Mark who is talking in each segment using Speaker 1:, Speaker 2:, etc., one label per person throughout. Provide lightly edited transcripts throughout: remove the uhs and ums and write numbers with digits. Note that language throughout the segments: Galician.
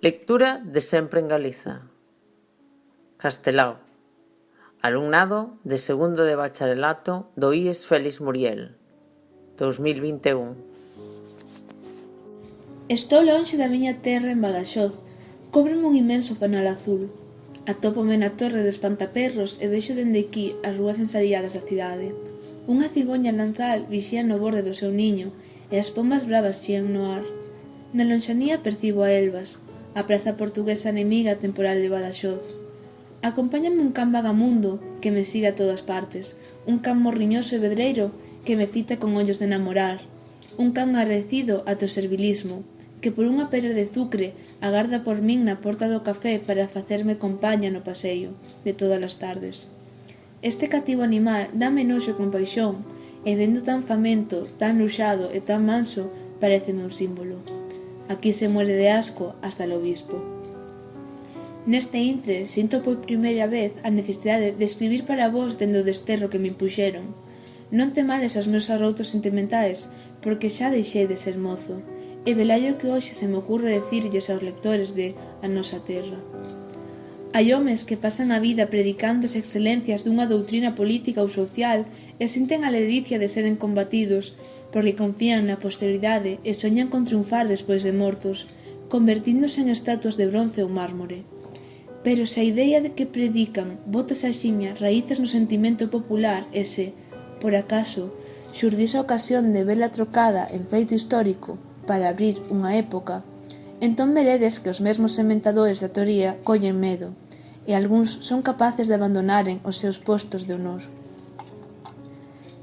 Speaker 1: Lectura de Sempre en Galiza. Castelao. Alumnado de segundo de bacharelato do IES Félix Muriel, 2021.
Speaker 2: Estou lonxe da miña terra en Badaxoz, cóbreme un inmenso panal azul. Atópome na torre de Espantaperros e vexo dende aquí as rúas ensariadas da cidade. Unha cigoña lanzal vixía no borde do seu niño e as pombas bravas chían no ar. Na lonxanía percibo a Elvas, a praza portuguesa enemiga temporal de Badaxoz. Acompáñame un can vagamundo que me siga a todas partes, un can morriñoso e vedreiro que me fita con ollos de namorar, un can arrecido ata o servilismo, que por unha pedra de zucre agarda por min na porta do café para facerme compaña no paseio de todas as tardes. Este cativo animal dáme noxo e compaixón, e vendo tan famento, tan luxado e tan manso, paréceme un símbolo. Aquí se muere de asco hasta el obispo. Neste intre, sinto por primeira vez a necesidade de escribir para vós dende o desterro que me impuxeron. Non temades as meus arroutos sentimentais, porque xa deixei de ser mozo, e velaio que hoxe se me ocurre decirlles aos lectores de A Nosa Terra. Hai homes que pasan a vida predicando as excelencias dunha doutrina política ou social e sinten a ledicia de seren combatidos, porque confían na posteridade e soñan con triunfar despois de mortos, convertíndose en estatuas de bronce ou mármore. Pero se a idea de que predican botas axiña raíces no sentimento popular e se, por acaso, xurdís a ocasión de vela trocada en feito histórico para abrir unha época, entón veredes que os mesmos sementadores da teoría collen medo, e algúns son capaces de abandonaren os seus postos de honor.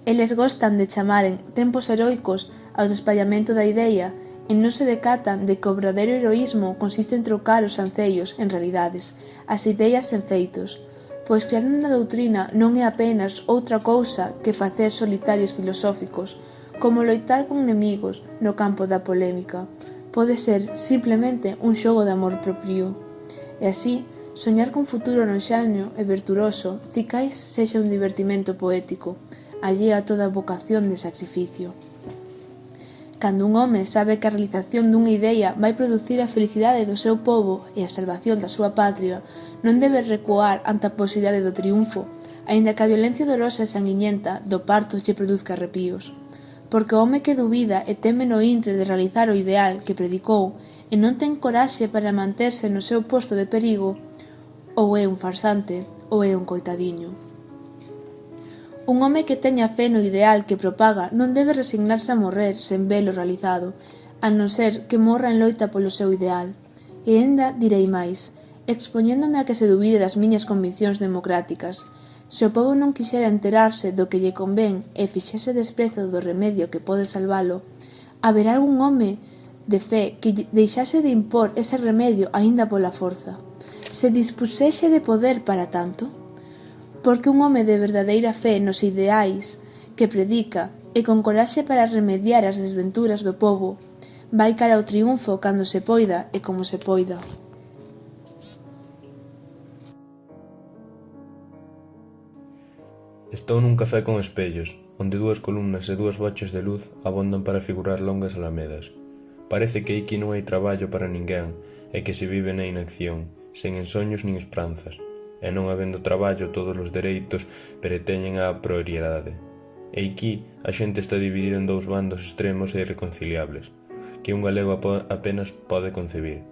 Speaker 2: Eles gostan de chamaren tempos heroicos ao despallamento da idea e non se decatan de que o verdadeiro heroísmo consiste en trocar os ancellos en realidades, as ideas en feitos, pois crear unha doutrina non é apenas outra cousa que facer solitarios filosóficos, como loitar con enemigos no campo da polémica. Pode ser simplemente un xogo de amor propio. E así, soñar con futuro lonxano e virtuoso cicais sexa un divertimento poético, alleo a toda vocación de sacrificio. Cando un home sabe que a realización dunha idea vai producir a felicidade do seu pobo e a salvación da súa patria, non debe recuar ante a posibilidade do triunfo, aínda que a violencia dolorosa e sanguiñenta do parto lle produzca arrepíos. Porque o home que dubida e teme no intre de realizar o ideal que predicou e non ten coraxe para manterse no seu posto de perigo, ou é un farsante ou é un coitadiño. Un home que teña fe no ideal que propaga non debe resignarse a morrer sen velo realizado, a non ser que morra en loita polo seu ideal. E ainda direi máis, expoñéndome a que se dubide das miñas conviccións democráticas. Se o pobo non quixera enterarse do que lle convén e fixese desprezo do remedio que pode salvalo, haberá algún home de fe que deixase de impor ese remedio aínda pola forza. Se dispusese de poder para tanto? Porque un home de verdadeira fe nos ideais que predica e con coraxe para remediar as desventuras do pobo, vai cara ao triunfo cando se poida e como se poida.
Speaker 3: Estou nun café con espellos, onde dúas columnas e dúas bochas de luz abondan para figurar longas alamedas. Parece que aquí non hai traballo para ninguén e que se vive na inacción, sen ensoños nin esperanzas. E non habendo traballo, todos os dereitos perteñen á prioridade. E aquí a xente está dividida en dous bandos extremos e irreconciliables, que un galego apenas pode concebir.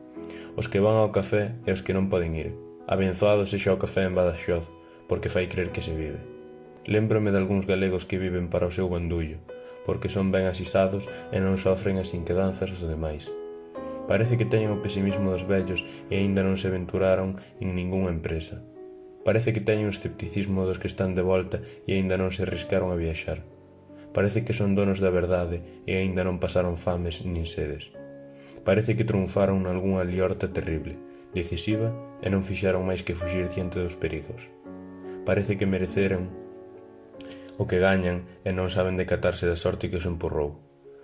Speaker 3: Os que van ao café e os que non poden ir. Abenzoado sexa o café en Badaxoz, porque fai crer que se vive. Lémbrome de algúns galegos que viven para o seu bandullo, porque son ben asisados e non sofren as inquedanzas dos demais. Parece que teñen o pesimismo dos vellos e aínda non se aventuraron en ningunha empresa. Parece que teñen o escepticismo dos que están de volta e aínda non se arriscaron a viaxar. Parece que son donos da verdade e aínda non pasaron fames nin sedes. Parece que triunfaron nalgunha liorta terrible, decisiva, e non fixeron máis que fuxir diante dos perigos. Parece que mereceron o que gañan e non saben decatarse da sorte que os empurrou.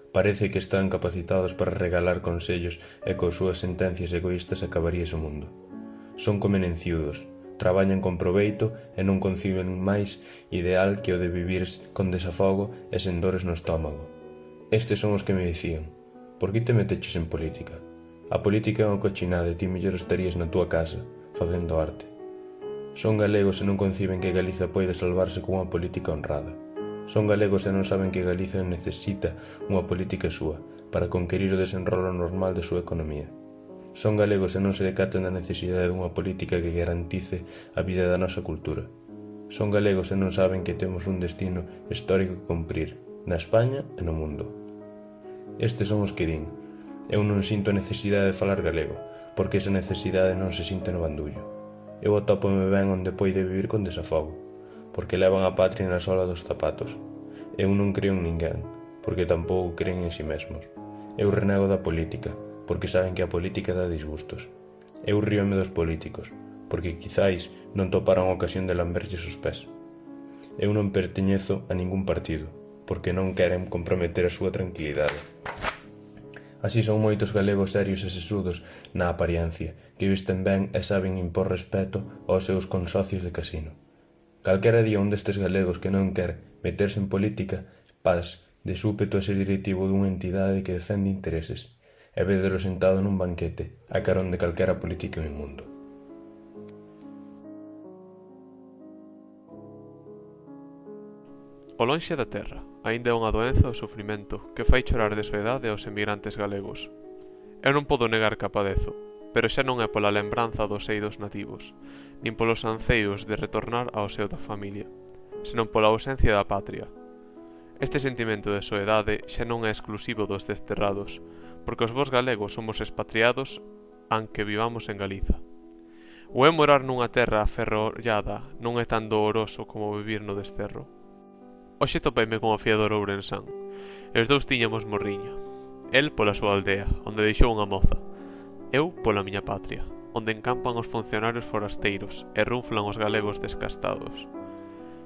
Speaker 3: Parece que están capacitados para regalar consellos e con súas sentencias egoístas acabaríase o mundo. Son como nenciudos, traballan con proveito e non conciben máis ideal que o de vivir con desafogo e sen dores no estómago. Estes son os que me dicían: por que te meteches en política? A política é unha cochinada e ti mellor estarías na túa casa, facendo arte. Son galegos e non conciben que Galiza poida salvarse cunha política honrada. Son galegos e non saben que Galiza necesita unha política súa para conquerir o desenrolo normal de súa economía. Son galegos e non se decatan da necesidade dunha política que garantice a vida da nosa cultura. Son galegos e non saben que temos un destino histórico que cumprir, na España e no mundo. Estes son os que din: eu non sinto a necesidade de falar galego, porque esa necesidade non se sinte no bandullo. Eu atópome ben onde poide vivir con desafogo, porque levan a patria na sola dos zapatos. Eu non creo en ninguén, porque tampouco creen en si mesmos. Eu renego da política, porque saben que a política dá disgustos. Eu ríome dos políticos, porque quizáis non toparan a ocasión de lamberlles os pés. Eu non perteñezo a ningún partido, porque non queren comprometer a súa tranquilidade. Así son moitos galegos serios e sesudos na apariencia, que visten ben e saben impor respeto aos seus consocios de casino. Calquera día un destes galegos que non quer meterse en política pas de súpeto a ser directivo dunha entidade que defende intereses, e vedelo sentado nun banquete a carón de calquera político inmundo.
Speaker 4: O lonxe da terra aínda é unha doenza ou sufrimento que fai chorar de soedade aos emigrantes galegos. Eu non podo negar que a padezo, pero xa non é pola lembranza dos eidos nativos, nin polos anceios de retornar ao seo da familia, senón pola ausencia da patria. Este sentimento de soedade xa non é exclusivo dos desterrados, porque os vos galegos somos expatriados aunque vivamos en Galiza. O é morar nunha terra aferrollada non é tan doloroso como vivir no desterro. Hoxe topeime con o fiador ourensán, e os dous tiñamos morriña. El pola súa aldea, onde deixou unha moza. Eu pola miña patria, onde encampan os funcionarios forasteiros e runflan os galegos descastados.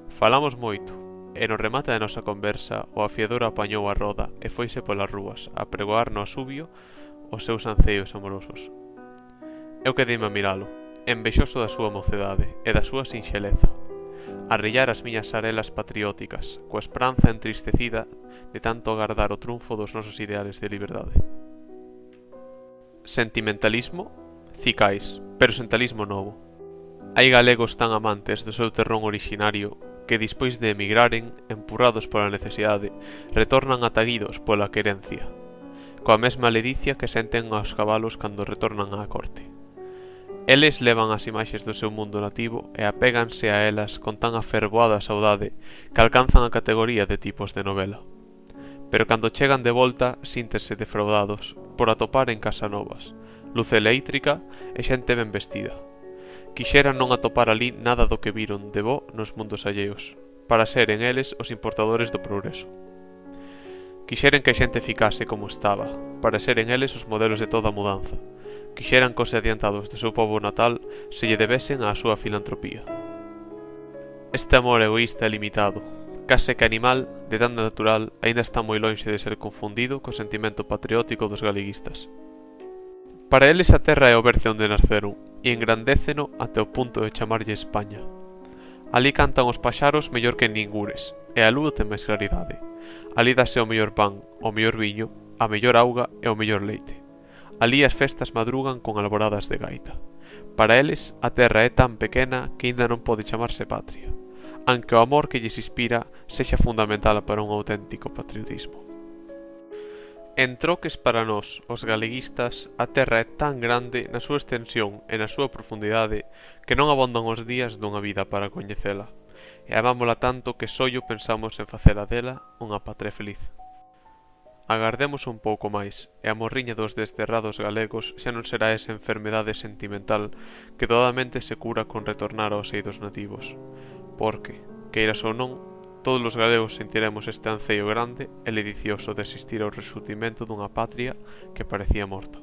Speaker 4: Falamos moito, e no remate da nosa conversa o afiador apañou a roda e foise polas rúas a pregoar no asubio os seus anceos amorosos. Eu quedeime a miralo, envexoso da súa mocedade e da súa sinxeleza, a rillar as miñas arelas patrióticas, coa esperanza entristecida de tanto agardar o triunfo dos nosos ideales de liberdade. Sentimentalismo? Cicais, pero sentimentalismo novo. Hai galegos tan amantes do seu terrón orixinario que dispois de emigraren, empurrados pola necesidade, retornan ataguidos pola querencia, coa mesma ledicia que senten aos cabalos cando retornan á corte. Eles levan as imaxes do seu mundo nativo e apéganse a elas con tan afervoada saudade que alcanzan a categoría de tipos de novela. Pero cando chegan de volta, síntense defraudados por atopar en Casanovas luz eléctrica e xente ben vestida. Quixeran non atopar ali nada do que viron de bo nos mundos alleos, para seren eles os importadores do progreso. Quixeren que a xente ficase como estaba, para seren eles os modelos de toda a mudanza. Quixeran que os adiantados do seu pobo natal se lle debesen á súa filantropía. Este amor egoísta e limitado, case que animal, de tan natural, aínda está moi lonxe de ser confundido co sentimento patriótico dos galeguistas. Para eles a terra é o berce onde nasceron, e engrandéceno até o punto de chamarlle España. Ali cantan os paxaros mellor que en ningures, e a lúa ten máis claridade. Ali dase o mellor pan, o mellor viño, a mellor auga e o mellor leite. Ali as festas madrugan con alboradas de gaita. Para eles, a terra é tan pequena que aínda non pode chamarse patria, aunque o amor que lles inspira sexa fundamental para un auténtico patriotismo. En troques para nós, os galeguistas, a terra é tan grande na súa extensión e na súa profundidade que non abondan os días dunha vida para coñecela, e amámola tanto que sollo pensamos en facela dela unha patria feliz. Agardemos un pouco máis, e a morriña dos desterrados galegos xa non será esa enfermedade sentimental que totalmente se cura con retornar aos eidos nativos, porque, queiras ou non, todos os galegos sentiremos este anceio grande e ledicioso de asistir ao resurtimento dunha patria que parecía morta.